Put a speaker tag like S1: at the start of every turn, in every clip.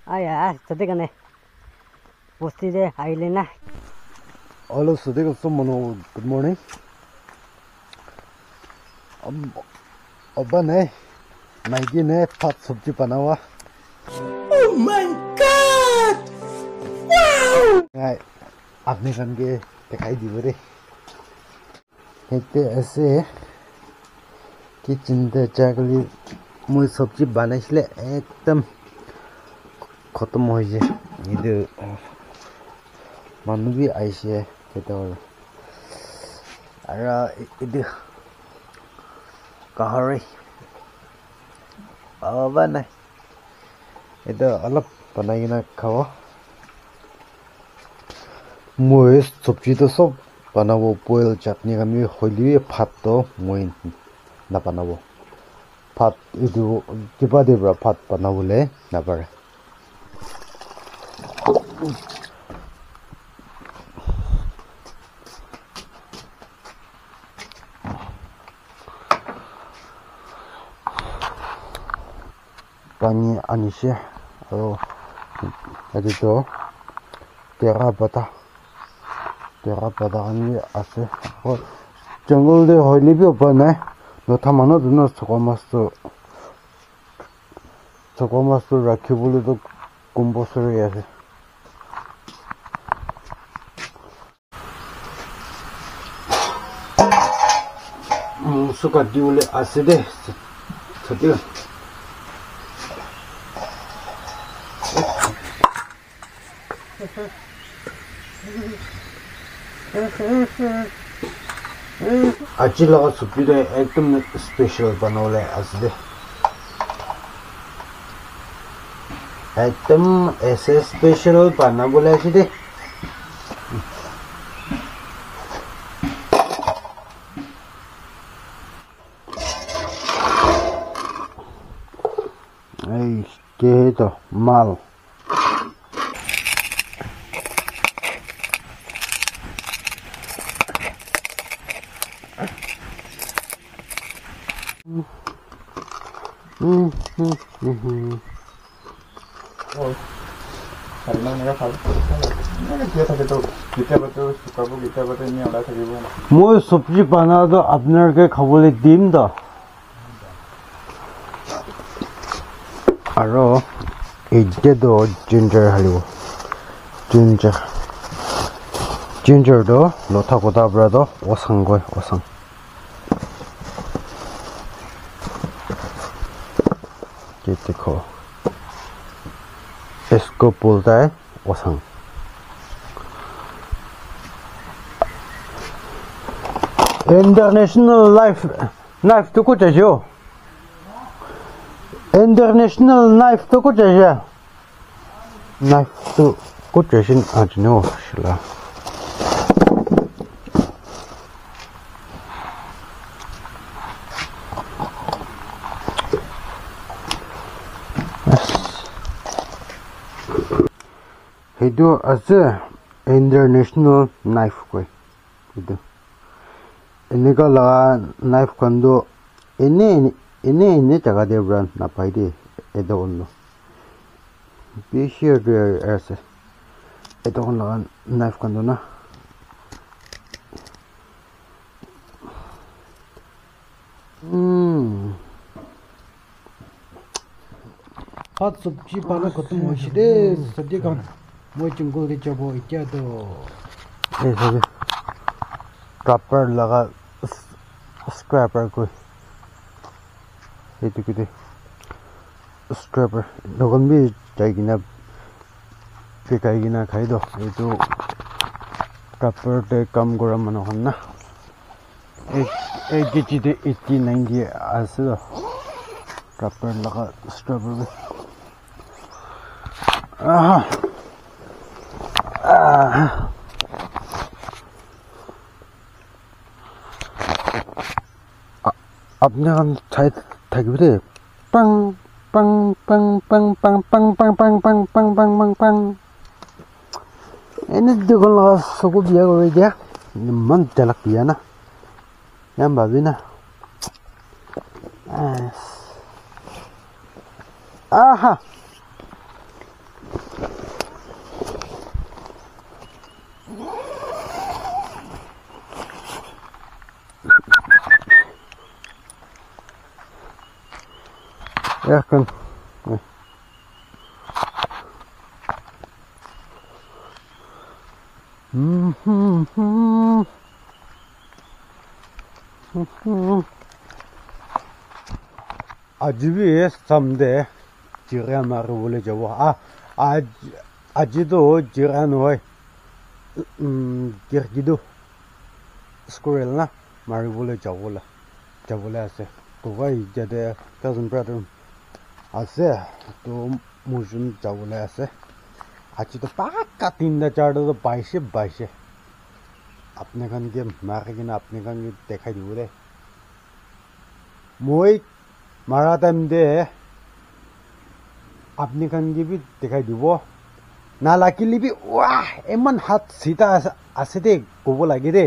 S1: 아야, 저대가네. 보스티제 아일레나.
S2: Hello, Sadiq. Good morning. Abba ne, Maggie ne, pat sabji banawa.
S3: Oh my God! Wow!
S2: Right, आपने कन के दिखाई दी बरे. कहते ऐसे किचन दे जागली मुझे सब्जी बनाने के लिए एकदम खत्म हो जाए. इधर मानू भी ऐसे है कहते हो. अरे इधर कहाँ रही? अब नहीं. इधर अलग बनाई ना खाओ. मुझे सब्जी तो सब बनाओ. बोइल चटनी का मैं होली भात तो मुझे ना बनाओ. भात इधर कितना देर भात बनाओ ले ना पड़े. पानी आनी से और अभी तो तेरा पता आनी आसे और जंगल दे होली भी ऊपर नहीं नो थमानो दोनों चकोमास्तो रखी बोले तो कंपोस्टर ऐसे सुका दिवले आसे दे सत्य अच्छी लगा सुपी तो एकदम स्पेशल बनोले असले एकदम ऐसे स्पेशल बना बोले ऐसे दे के तो माल मैं सब्जी बना तो अपने के खबले दीम दा अरो इज्जे दो जिंजर हलो जिंजर दो लोथा कोता ब्रा दो ओसंग ये देखो इसको बोलता है ओसंग. इंटरनेशनल नाइफ तो कुछ है जो इंटरनेशनल नाइफ तो कुछ है क्या नाइफ तो कुछ है आज no Shila itu ase international knife koi itu ini kala knife kando ini jaga de brand na pai de edo onno be here there ase edo onno knife kando na hot sabji bana khatam hoishi de sabji kan moi jungul de jabo itya to ऐसे proper लगा scraper को ये तो किधर scraper लोगों भी जाएगी ना फेंकाएगी ना खाई दो ये तो प्रॉपर ते कम गरम मनो ना एक चीज़ 80-90 ऐसे तो प्रॉपर लगा स्क्रैपर में अपने हम चाहे थकीबरे पंग पंग पंग पंग पंग पंग पंग पंग पंग पंग पंग पंग पंग इन्हें देखो लगा सबको बिया कर दिया मन चलक दिया ना यार बाबी ना आहा এখন আজি someday জিৰা মাৰিবলৈ যাব আজিতো জিৰা নহয় গিৰগিদু স্কুৰেল না মাৰিবলৈ যাবলৈ আছে কবাই যাতে কাজিন ব্ৰাদাৰ আছে তো মোৰজন যাবলৈ আছে আজিতো পাক্কা 3-4টা বাইছে আপনি খান কি মাৰি কিনে আপনি খান দেখাই দিব দে মই মাৰা টাইম দে আপনি খান কি দেখাই দিব নালাগিলে ৱাহ ইমান হাত চিতা আছে দে ক'ব লাগে দে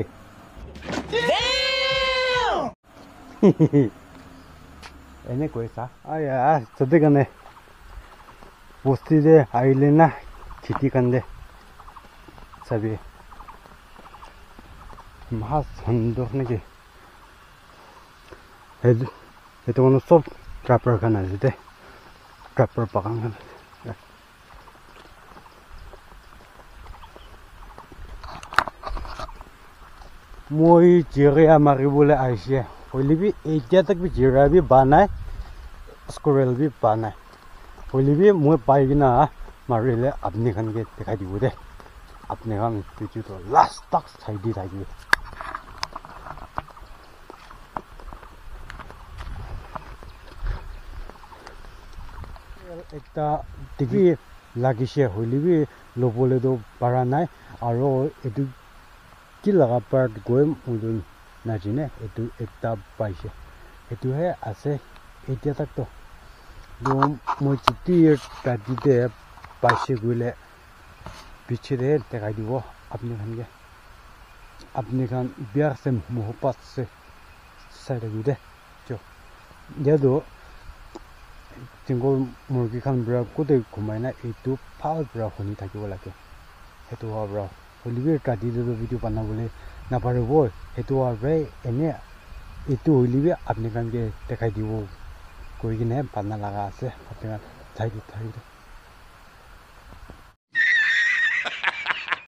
S2: এনে কৈছা যদি কাৰণে বস্তি যে আহিলে না খেতি কান্দে চাবি মাছ সন্দক নেকি সেইটো মানে চব ট্ৰাপাৰ খান আছে দে ট্ৰাপাৰ বাগান খান মই জিৰা মাৰিবলৈ আহিছে হ'লে এতিয়া তাক জিৰা বা নাই স্কুৰেল বা নাই হ'লে মই পাই কিনা মাৰিলে আপুনি খানকে দেখাই দিব দে আপুনি খান ভিডিঅ'টো লাষ্ট তাক চাই দি থাকিব একটা টিভি লাগিছে হ'লে ল'বলৈতো পৰা নাই আৰু এইটো কি লগা পাৰ্ট গৈ মোৰজন নাজানে এইটো একটা পাইছে এইটোহে আছে এতিয়া তাকতো মই যেতিয়া ৰাতিতে পাইছে গ'লে পিছেৰে দেখাই দিব আপুনি খান বিয়াৰ আছে মোহপাত আছে চাই থাকিব দে ইয়াতো জংঘল মুৰ্গী খান পৰা গোটেই ঘুমাই না এইটো ফাল পৰা শুনি থাকিব লাগে সেইটো হোৱাৰ পৰা হ'লে ৰাতিটো ভিডিঅ' বনাবলৈ নাপাৰিব সেইটো হোৱাৰ পৰাই এনে এইটো হ'লে আপুনি খানকে দেখাই দিব কৈ কিনে ভাল নালাগা আছে আপুনি চাই দি থাকিব